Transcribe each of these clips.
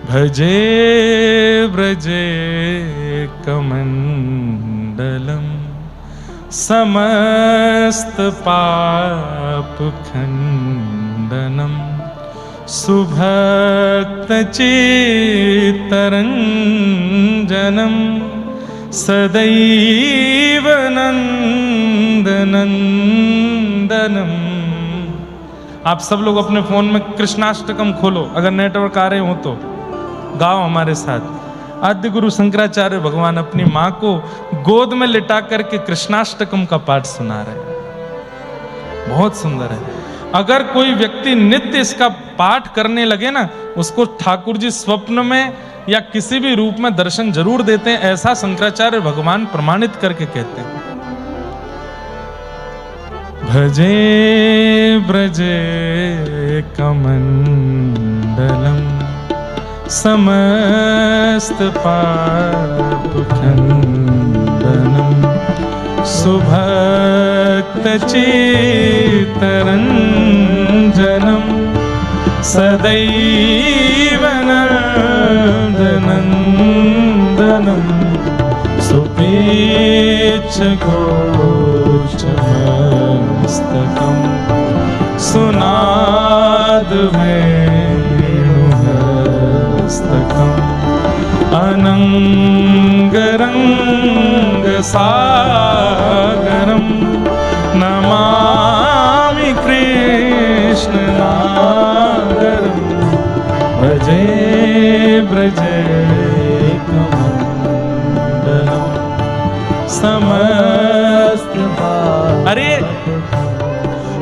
भजे व्रजे कमंडलम समस्त पाप खंडनम सुभक्त चित्तरंजनम सदैव नंदनंदनम। आप सब लोग अपने फोन में कृष्णाष्टकम खोलो, अगर नेटवर्क आ रहे हो तो गाओ हमारे साथ। आद्य गुरु शंकराचार्य भगवान अपनी मां को गोद में लिटा करके कृष्णाष्टकम का पाठ सुना रहे हैं। बहुत सुंदर है। अगर कोई व्यक्ति नित्य इसका पाठ करने लगे ना, उसको ठाकुर जी स्वप्न में या किसी भी रूप में दर्शन जरूर देते हैं, ऐसा शंकराचार्य भगवान प्रमाणित करके कहते हैं। भजे ब्रजे कमंडलम समस्त पाप खंडनम सुभक्त चित्तरंजनम सदैव नंदनंदनम सुपेच्छ गोचमस्तकम सुनाद वेणुहस्तकम अनंगरंग सागरम नमामि कृष्ण नागरम भजे ब्रजे कमंडलम समस्त। अरे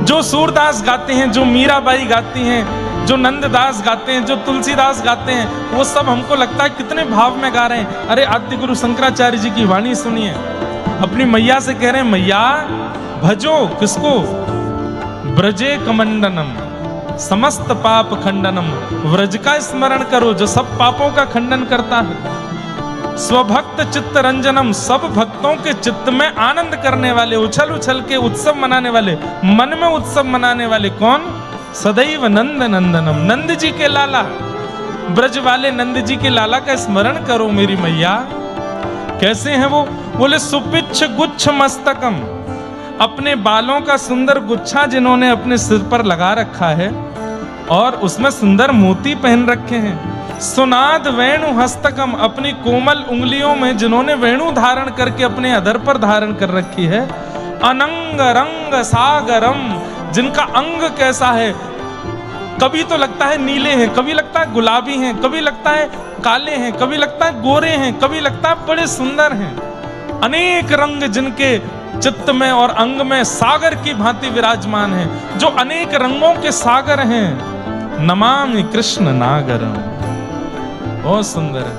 जो सूरदास गाते हैं, जो मीराबाई गाती हैं, जो नंददास गाते हैं, जो तुलसीदास गाते हैं, वो सब हमको लगता है कितने भाव में गा रहे हैं। अरे आद्य गुरु शंकराचार्य जी की वाणी सुनिए, अपनी मैया से कह रहे हैं, मैया भजो किसको? ब्रजे कमंडनम समस्त पाप खंडनम। व्रज का स्मरण करो जो सब पापों का खंडन करता है। स्वभक्त चित्त रंजनम, सब भक्तों के चित्त में आनंद करने वाले, उछल उछल के उत्सव मनाने वाले, मन में उत्सव मनाने वाले कौन? सदैव नंद नंदनम, नंद जी के लाला, ब्रज वाले नंद जी के लाला का स्मरण करो मेरी मैया। कैसे हैं वो? बोले सुपिच्छ गुच्छ मस्तकम, अपने बालों का सुंदर गुच्छा जिन्होंने अपने सिर पर लगा रखा है और उसमें सुंदर मोती पहन रखे हैं। सुनाद वेणु हस्तकम, अपनी कोमल उंगलियों में जिन्होंने वेणु धारण करके अपने अधर पर धारण कर रखी है। अनंग रंग सागरम, जिनका अंग कैसा है, कभी तो लगता है नीले हैं, कभी लगता है गुलाबी हैं, कभी लगता है काले हैं, कभी लगता है गोरे हैं, कभी लगता है बड़े सुंदर हैं। अनेक रंग जिनके चित्त में और अंग में सागर की भांति विराजमान है, जो अनेक रंगों के सागर हैं। नमामि कृष्ण नागरम, बहुत सुंदर है।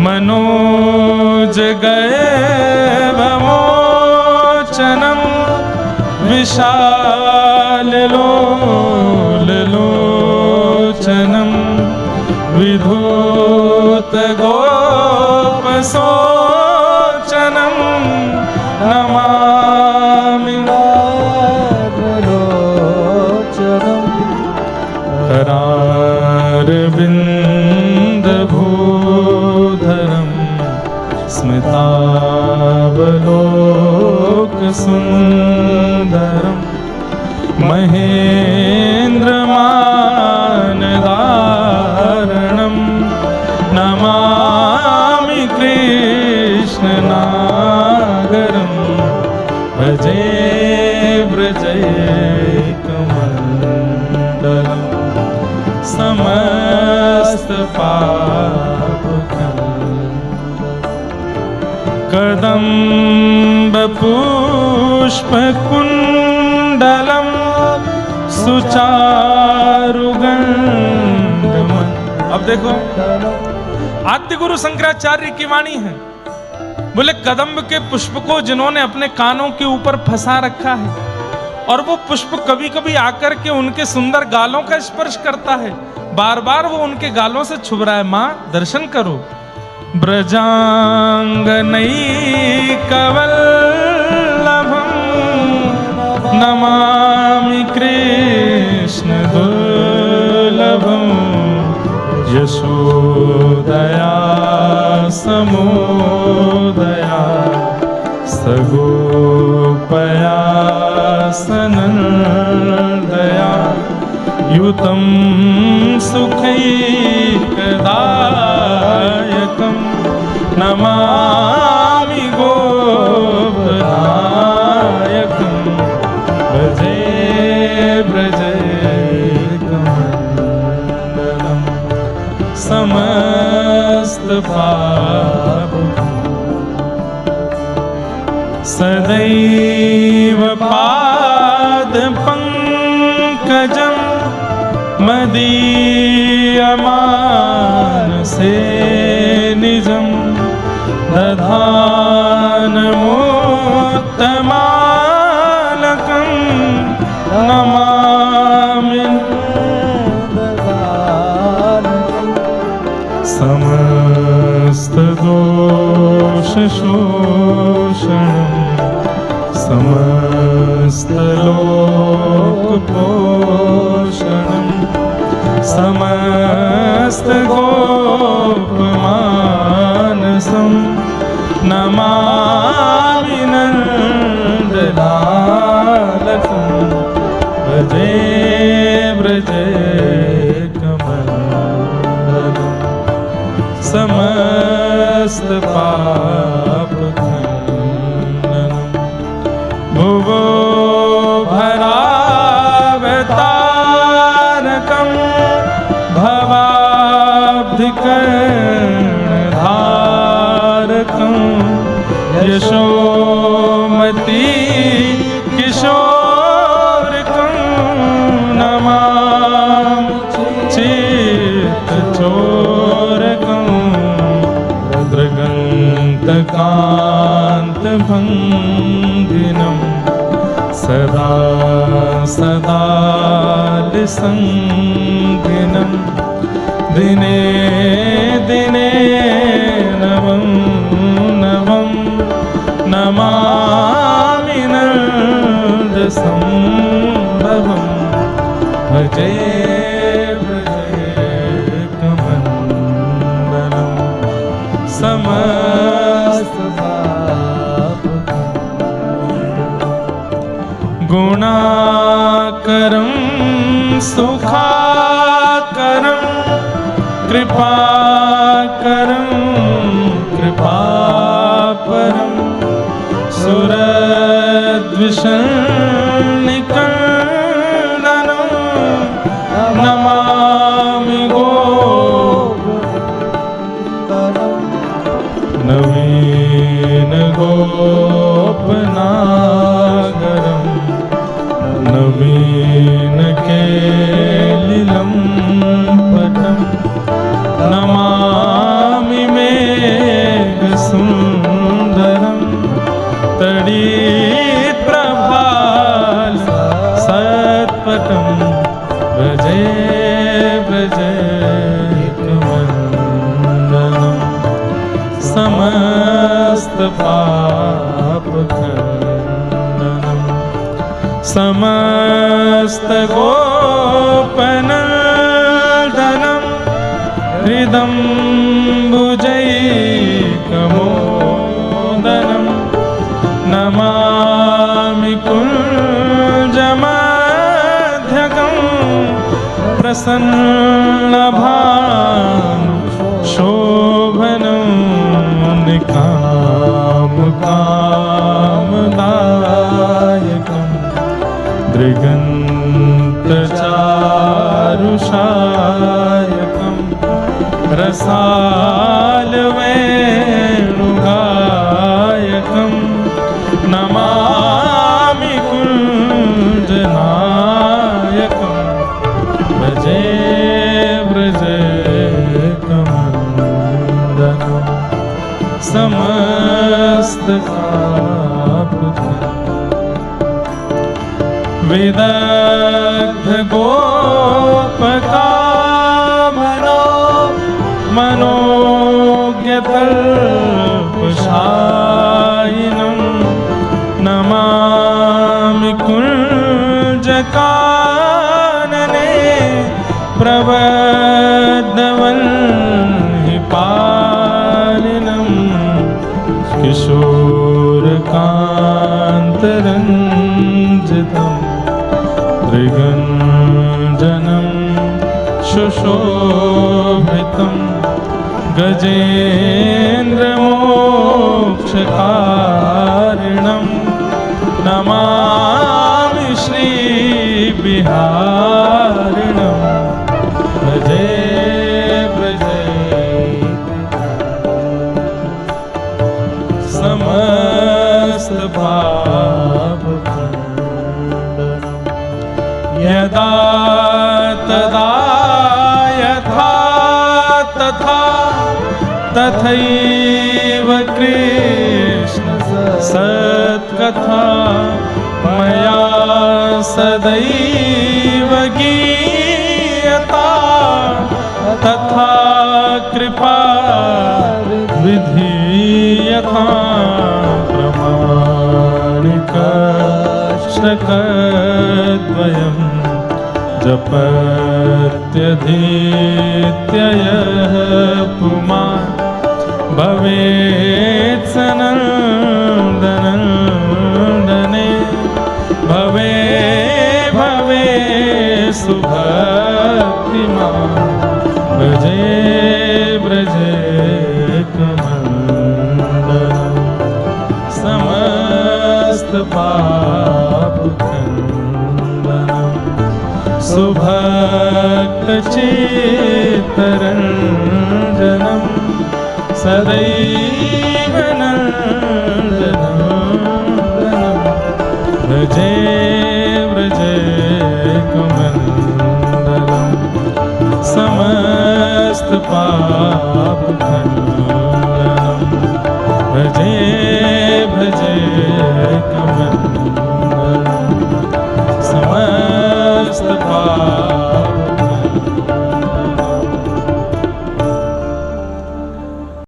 मनोज गए भमोचनम विशाल लोल लोचनम विधूत गोप सोचनम नमामि लोचनम करारविंद भूधरम स्मितावलोक सुंदरम महेंद्र मानदारणम नमामि कृष्ण नागरम भजे व्रजे कमंडलम समस्त पाप कदम्ब पुष्प कुंडलम सुचारुगंधमन। अब देखो आद्य गुरु शंकराचार्य की वाणी है। बोले कदम्ब के पुष्प को जिन्होंने अपने कानों के ऊपर फंसा रखा है और वो पुष्प कभी कभी आकर के उनके सुंदर गालों का स्पर्श करता है, बार बार वो उनके गालों से छुप रहा है। मां दर्शन करो। ब्रजांगनैकवल्लभं नमामि कृष्ण दुर्लभं यशोदया समोदया सगोपया सनन्दया युतं सुखैकदायकं नमामि गोपनायकं भजे व्रजैकमण्डलं समस्तपाप सदैव पादपङ्कजं मदीयमानसे निजं दधानमोत्तमालकं नमामि समस्तदोषशोषणं समस्तलोकपोषणं समस्तगोपमानसं नमामि नन्दलालकं भजे व्रजैकमण्डलं समस्तपापखण्डनं भुवो भरावतारकं भवाब्धिकर्णधारकं यशोमती किशोरकं नमामि चित्तचोरकं भद्रगन्तकान्तभङ्गिनं सदा सदालिसङ्गिनं दिने दिने नवं नवं नमामि नन्दसंभवं भजे व्रजैकमण्डलं गुणाकरं सुखाकरं कृपाकरं कृपापरं सुरद्विषन्निकन्दनं नमामि नवीन गोपनागरं नवीन केलिलं पटं नमामि मेघसुन्दरं तडिप्रभाल सत्पटं भजे व्रजैकमण्डलं समस्तपापखण्डनं समस्तगोपनन्दनं हृदम्बुजैकमोदनं नमामि कुञ्जमध्यगं प्रसन्नभानुशोभनं निकामकामदायकं दृगन्तचारुषायकं रसालवेणुगायकं नमामि कुञ्जनायकं भजे व्रजैकमण्डलं विदग्ध गोपकामनो मनोज्ञतल्पशायिनं नमामि कुञ्जकानने प्रबद्धवन् सुशोभितं गजेन्द्रमोक्षकारिणं नमामि श्रीबिहारिणं भजे भजे समस्त यदा तदा यथा तथा तथैव कृष्ण सत्कथा मया सदैव गीयता तथा कृपा विधीयता प्रमाणिकश्रकद्वयम् जपत्यधीत्ययः पुमान् भवेत् सनन्दनन्दने भवे भवे सुभक्तिमान् भजे व्रजे कमण्डलम् समस्त पापखण्डनम् सुभक्तचित्तरञ्जनम् सदैव नन्दनन्दनं व्रजे व्रजे कमण्डलम् समस्त पापखण्डनम्